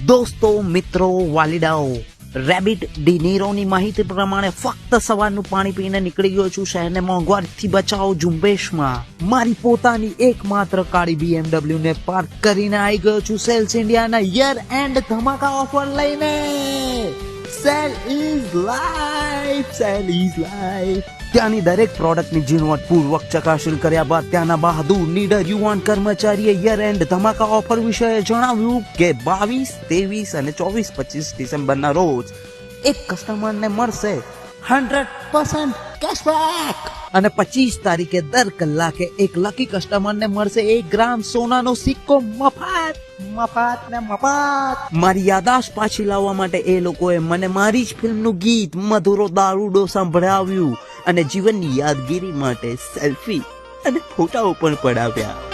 દોસ્તો, મિત્રો, વાલીડાઓ, રેબિટ ડિનીરોની માહિતી પ્રમાણે ફક્ત સવારનું પાણી પીને નીકળી ગયો છું શહેરને મોંઘવારીથી બચાવો ઝુંબેશમાં. મારી પોતાની એકમાત્ર કાળી BMW ને પાર્ક કરીને આવી ગયો છું સેલ્સ ઇન્ડિયાના યર એન્ડ ધમાકા ઓફર લઈને. Cell is life, cell is life. ત્યાંની દરેક પ્રોડક્ટની ઝીણવટપૂર્વક ચકાસણી કર્યા બાદ ત્યાંના બહાદુર નીડર યુવાન કર્મચારીએ યર એન્ડ ધમાકા ઓફર વિશે જણાવ્યું કે 22, 23 અને 24, 25 ડિસેમ્બરના રોજ એક કસ્ટમરને મળશે 100% કેશબેક અને 25 તારીખે દર કલાકે એક લકી કસ્ટમરને મળશે 1 ગ્રામ સોનાનો સિક્કો મફત. મારી યાદાશત પાછી લાવવા માટે એ લોકોએ મને મારી જ ફિલ્મનું ગીત મધુરો દારૂડો સંભળાવ્યું અને જીવનની યાદગીરી માટે સેલ્ફી અને ફોટાઓ પણ પડાવ્યા.